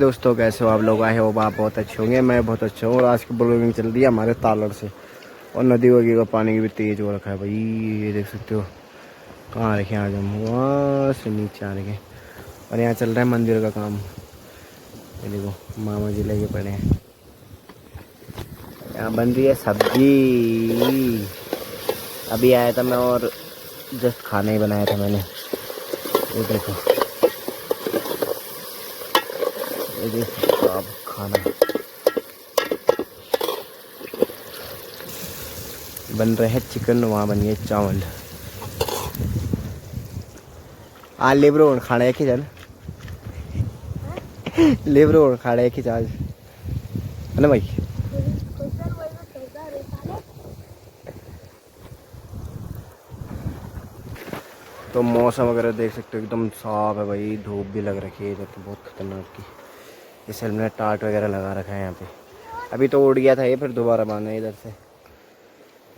दोस्तों कैसे हो आप लोग? आए हो आप बहुत अच्छे होंगे, मैं बहुत अच्छा हूँ। और आज की ब्लॉगिंग चल रही है हमारे तालड़ से, और नदी वगी का पानी भी तेज हो रखा है भाई। ये देख सकते हो कहाँ रखे आज हम, वहाँ से नीचे आ रखे। और यहाँ चल रहा है मंदिर का काम। ये देखो मामा जी लगे पड़े हैं, यहाँ बन रही है सब्जी। अभी आया था मैं और जस्ट खाना ही बनाया था मैंने। ये देखो, ये देखो आप खाना बन रहे हैं चिकन, वहाँ बन गए चावल। लेबरो खाना एक ही जान लेबरो खाना एक ही चार्ज है ना भाई। तो मौसम वगैरह देख सकते हो एकदम साफ है भाई, धूप भी लग रखी है इधर तो बहुत खतरनाक की। इस हेलमेट ने टाट वगैरह लगा रखा है यहाँ पे। अभी तो उड़ गया था ये, फिर दोबारा बांधा है इधर से।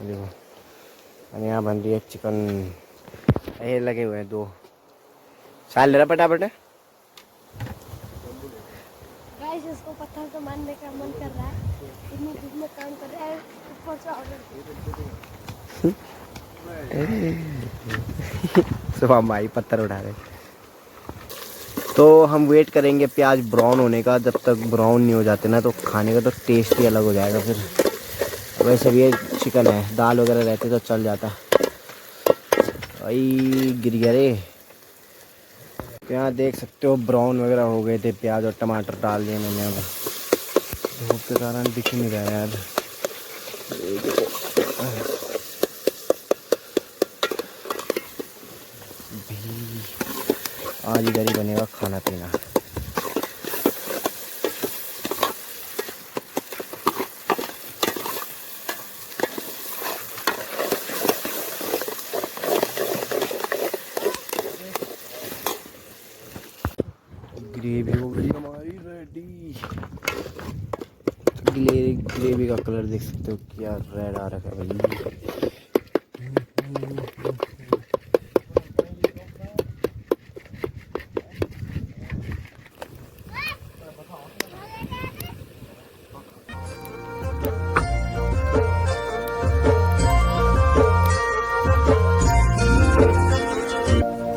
देखो और यहाँ बन रही है चिकन। ये लगे हुए हैं दो साल ले रहा फटाफट। गाइस इसको पत्थर तो मारने का मन कर रहा है, इतनी धूप में काम कर रहा है, ऊपर से ऑर्डर। सुबह भाई पत्थर उठा रहे। तो हम वेट करेंगे प्याज ब्राउन होने का। जब तक ब्राउन नहीं हो जाते ना तो खाने का तो टेस्ट ही अलग हो जाएगा फिर। वैसे भी ये चिकन है, दाल वगैरह रहती तो चल जाता। भाई गिर गया रे। यहाँ देख सकते हो ब्राउन वगैरह हो गए थे प्याज, और टमाटर डाल दिए मैंने। अब धूप के कारण दिख ही नहीं रहा यार। आज इधर ही बनेगा खाना पीना। ग्रेवी हो गई हमारी रेडी। ग्रेवी का कलर देख सकते हो क्या रेड आ रखा है भाई।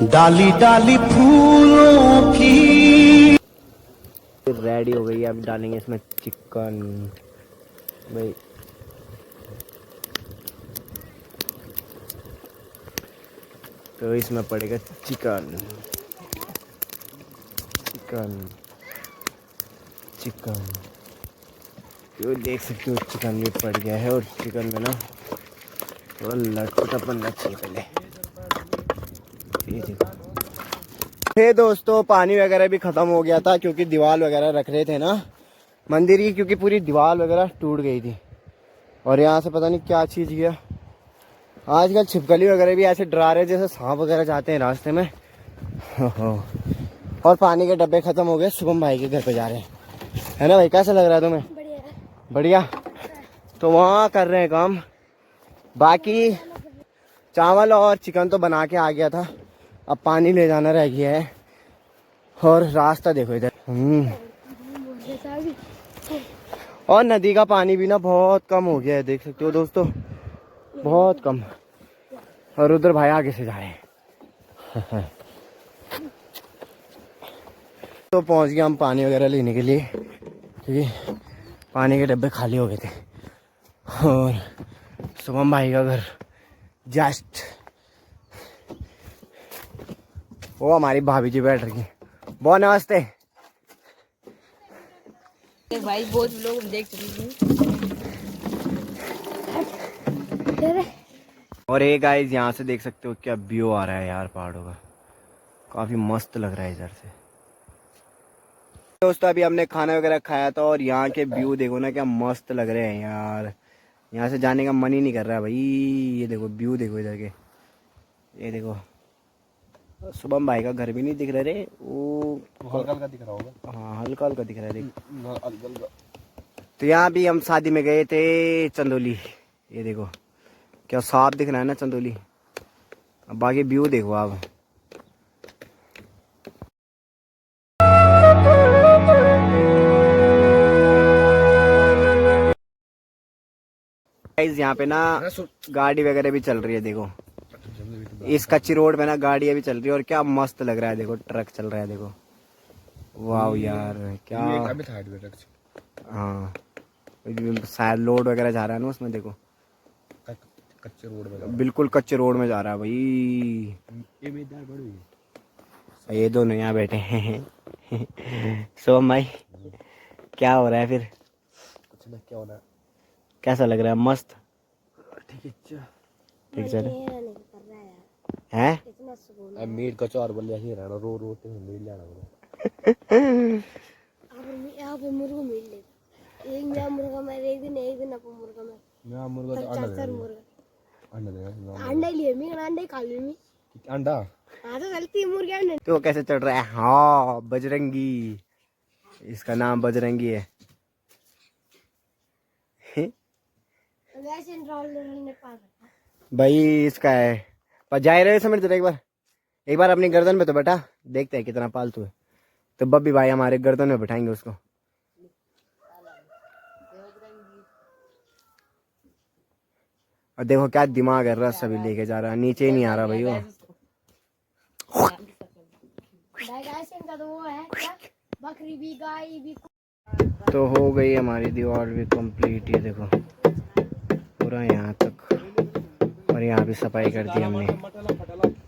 डाली डाली फूलों की रेडी हो गई है। अब डालेंगे इसमें चिकन भाई। तो इसमें पड़ेगा चिकन चिकन चिकन। तो देख सकते हो चिकन भी पड़ गया है, और चिकन में ना थोड़ा लटपटापन चाहिए पहले। ये देखो दोस्तों पानी वगैरह भी ख़त्म हो गया था, क्योंकि दीवार वगैरह रख रहे थे ना मंदिर की, क्योंकि पूरी दीवार वगैरह टूट गई थी। और यहाँ से पता नहीं क्या चीज़ किया। आजकल छिपकली वगैरह भी ऐसे डरा रहे जैसे सांप वगैरह जाते हैं रास्ते में। और पानी के डब्बे ख़त्म हो गए, शुभम भाई के घर पे जा रहे हैं, है ना भाई? कैसा लग रहा है तुम्हें? बढ़िया। तो वहाँ कर रहे हैं काम। बाकी चावल और चिकन तो बना के आ गया था, अब पानी ले जाना रह गया है। और रास्ता देखो इधर। और नदी का पानी भी ना बहुत कम हो गया है, देख सकते हो दोस्तों, बहुत कम। और उधर भाई आगे से जा रहे हैं। तो पहुंच गया हम पानी वगैरह लेने के लिए, क्योंकि पानी के डब्बे खाली हो गए थे। और शुभम भाई का घर जस्ट, वो हमारी भाभी जी बैठ रही है। बहुत नमस्ते भाई, बहुत लोग देख चुके हैं। और ये गाइस यहाँ से देख सकते हो क्या व्यू आ रहा है यार पहाड़ों का, काफी मस्त लग रहा है इधर से। दोस्तों अभी हमने खाना वगैरह खाया था, और यहाँ के व्यू देखो ना क्या मस्त लग रहे हैं यार। यहाँ से जाने का मन ही नहीं कर रहा भाई। ये देखो व्यू देखो इधर के, ये देखो। शुभम भाई का घर भी नहीं दिख रहा रे, वो हल्का हल्का दिख रहा होगा। हाँ हल्का हल्का दिख रहा है देख। तो यहाँ भी हम शादी में गए थे चंदौली। ये देखो क्या साफ दिख रहा है ना चंदौली। अब बाकी व्यू देखो आप। गाइस यहाँ पे ना गाड़ी वगैरह भी चल रही है, देखो इस कच्ची रोड पे ना गाड़ी अभी चल रही है और क्या मस्त लग रहा है, देखो ट्रक चल रहा है, देखो वाह यार क्या। हाँ शायद लोड वगैरह जा रहा है ना उसमें, देखो कच्चे रोड में, बिल्कुल कच्चे रोड में जा रहा है भाई। ये दोनों यहाँ बैठे हैं सोम भाई क्या हो रहा है फिर? कुछ ना, क्या होना है? कैसा लग रहा है? मस्त ठीक है। ठीक चल नहीं कर रहा है यार, है। इतना सुकून अब मीट का चार बल्ले ही रहना, रो रो ते मीट लेना बोला। यहाँ पे मुर्गा मिल ले, एक नया मुर्गा मैं एक दिन अपन मुर्गा मैं मैं मुर्गा तो अंडा चार मुर्गा अंडा देगा, अंडा लिए मैं अंडे खा ली मैं। अंडा हाँ तो चलती है मुर्गा अंडे। तो कैसे चढ़ रहा है? हाँ बजरंगी, इसका नाम बजरंगी है। वैसे ने पास भाई इसका है पर जाए रहे समझ एक बार अपनी गर्दन पे तो बैठा, देखते हैं कितना पालतू है। तो बब्बी भाई हमारे गर्दन में बैठाएंगे उसको। और देखो क्या दिमाग है, रस अभी लेके जा रहा है, नीचे ही नहीं आ रहा भाई वो। का तो वो है क्या, बकरी भी गाय भी। तो हो गई हमारी दीवार भी कंप्लीट, ये देखो पूरा यहाँ तक, और यहाँ भी सफाई कर दी हमने,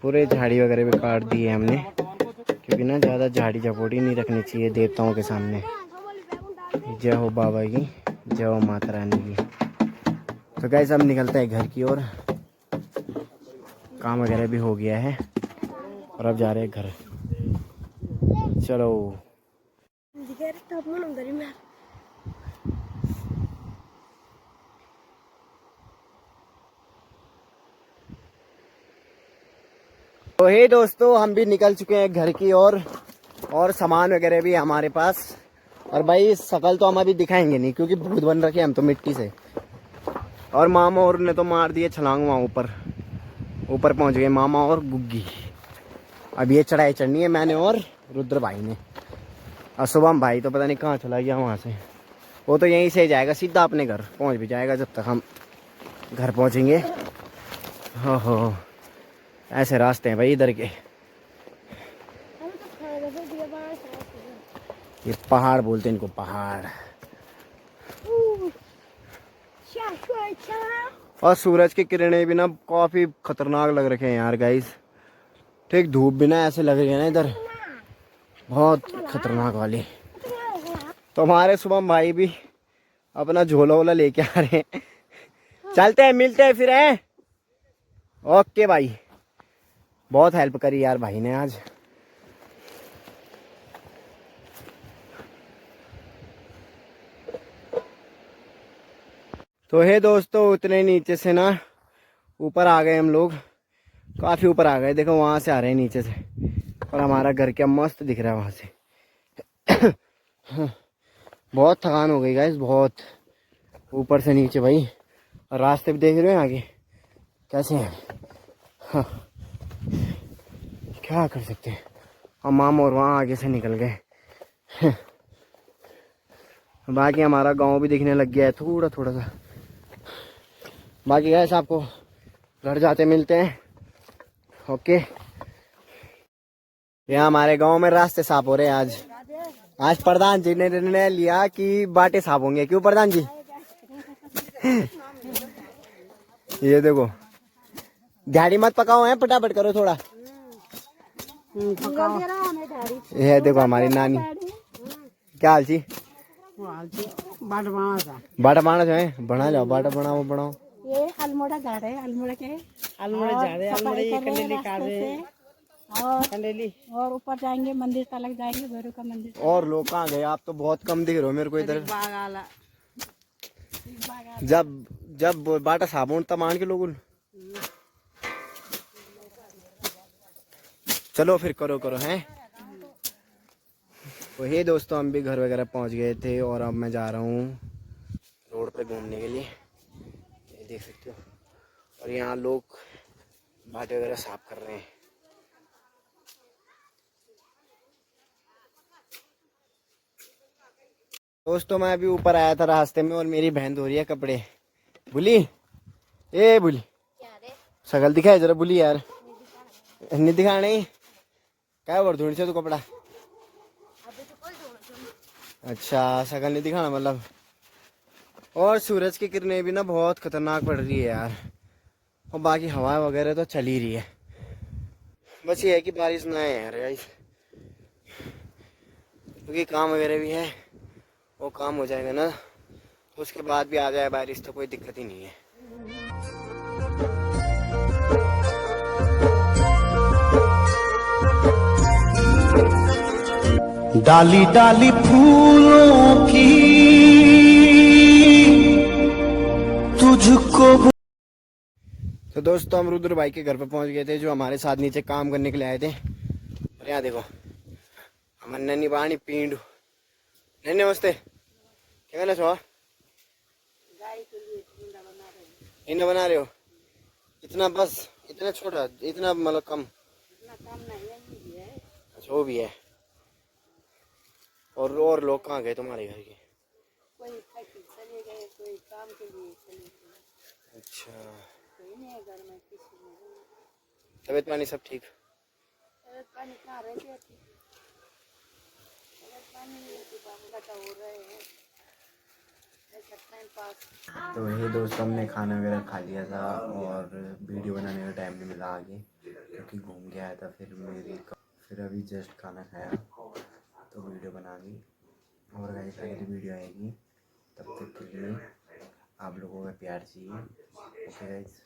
पूरे झाड़ी वगैरह भी काट दी है हमने, क्योंकि ना ज़्यादा झाड़ी झपोटी नहीं रखनी चाहिए देवताओं के सामने। जय हो बाबा की, जय हो माता रानी की। तो गाइस अब निकलते हैं घर की ओर, काम वगैरह भी हो गया है और अब जा रहे हैं घर। चलो तो हे दोस्तों हम भी निकल चुके हैं घर की ओर और सामान वगैरह भी है हमारे पास। और भाई शकल तो हम अभी दिखाएंगे नहीं क्योंकि भूत बन रखे हैं हम तो मिट्टी से। और मामा और ने तो मार दिए छलांग, वहाँ ऊपर पहुंच गए मामा और गुग्गी। अब ये चढ़ाई चढ़नी है मैंने और रुद्र भाई ने, और शुभम भाई तो पता नहीं कहाँ चला गया वहाँ से। वो तो यहीं से जाएगा सीधा अपने घर, पहुँच भी जाएगा जब तक हम घर पहुँचेंगे। हो ऐसे रास्ते हैं भाई इधर के। ये पहाड़ बोलते हैं इनको, पहाड़। और सूरज की किरणें भी ना काफी खतरनाक लग रखे हैं यार गाइस। ठीक धूप भी ना ऐसे लग रही है ना इधर, बहुत खतरनाक वाली। तो हमारे शुभम भाई भी अपना झोला वोला लेके आ रहे हैं। चलते हैं, मिलते हैं फिर हैं। ओके भाई, बहुत हेल्प करी यार भाई ने आज। तो हे दोस्तों उतने नीचे से ना ऊपर आ गए हम लोग, काफी ऊपर आ गए। देखो वहां से आ रहे हैं नीचे से, और हमारा घर क्या मस्त दिख रहा है वहां से। बहुत थकान हो गई गाइस, बहुत ऊपर से नीचे भाई। और रास्ते भी देख रहे हैं आगे कैसे हैं। हाँ। क्या कर सकते हैं हम, मामा और वहाँ आगे से निकल गए। बाकी हमारा गांव भी दिखने लग गया है थोड़ा थोड़ा सा। बाकी गैस आपको घर जाते मिलते हैं। ओके, यहाँ हमारे गांव में रास्ते साफ हो रहे हैं आज। आज प्रधान जी ने निर्णय लिया कि बाटे साफ होंगे। क्यों प्रधान जी? ये देखो झाड़ी मत पकाओ है, फटाफट करो थोड़ा। ये देखो हमारी नानी, क्या हाल जी? बाटा माना है, बना जाओ बाटा, बनाओ। ये अल्मोड़ा जा रहे हैं, अल्मोड़ा जा रहे हैं कंडेली काट रहे हैं और ऊपर जाएंगे, मंदिर तक जाएंगे, भैरव का मंदिर। और लोग कहाँ गए? आप तो बहुत कम दिख रहे हो मेरे को इधर। जब बाटा साबुन तमान के लोग। चलो फिर करो हैं। तो हे दोस्तों हम भी घर वगैरह पहुंच गए थे और अब मैं जा रहा हूँ रोड पे घूमने के लिए, ये देख सकते हो। और यहाँ लोग बाटे वगैरह साफ कर रहे हैं। दोस्तों मैं अभी ऊपर आया था रास्ते में और मेरी बहन धो रही है कपड़े। भूली ए बुली शकल दिखाए जरा बुली यार नहीं दिखाने क्या और धोनी से तू कपड़ा अच्छा शकल नहीं दिखाना मतलब। और सूरज की किरणें भी ना बहुत खतरनाक पड़ रही है यार और बाकी हवा वगैरह तो चल ही रही है बस ये है कि बारिश ना आए यार गाइस क्योंकि काम वगैरह भी है वो काम हो जाएगा ना तो उसके बाद भी आ जाए बारिश तो कोई दिक्कत ही नहीं है। डाली डाली फूलों की तुझको। तो दोस्तों हम रुद्र भाई के घर पे पहुंच गए थे जो हमारे साथ नीचे काम करने के लिए आए थे। और यहाँ देखो हमारे नन्नी बाणी पींडू नन्नी नमस्ते क्या कहना छो इन्हें बना रहे हो इतना बस इतना छोटा इतना मतलब कम अच्छा वो भी है। और लोग कहाँ गए तुम्हारे घर के कोई फैक्ट्री चले गए कोई काम के लिए चले गए अच्छा कोई नहीं है घर में किसी में तबीयत पानी सब ठीक तबीयत पानी कहाँ रहती है तबीयत पानी हो रहे हैं टाइम पास। तो ये दोस्त हमने खाना वगैरह खा लिया था और वीडियो बनाने का टाइम नहीं मिला आगे क्योंकि घूम के आया था फिर अभी जस्ट खाना खाया तो वीडियो बना दी और गाइस अगली वीडियो आएगी तब तक के लिए आप लोगों का प्यार चाहिए। Okay guys.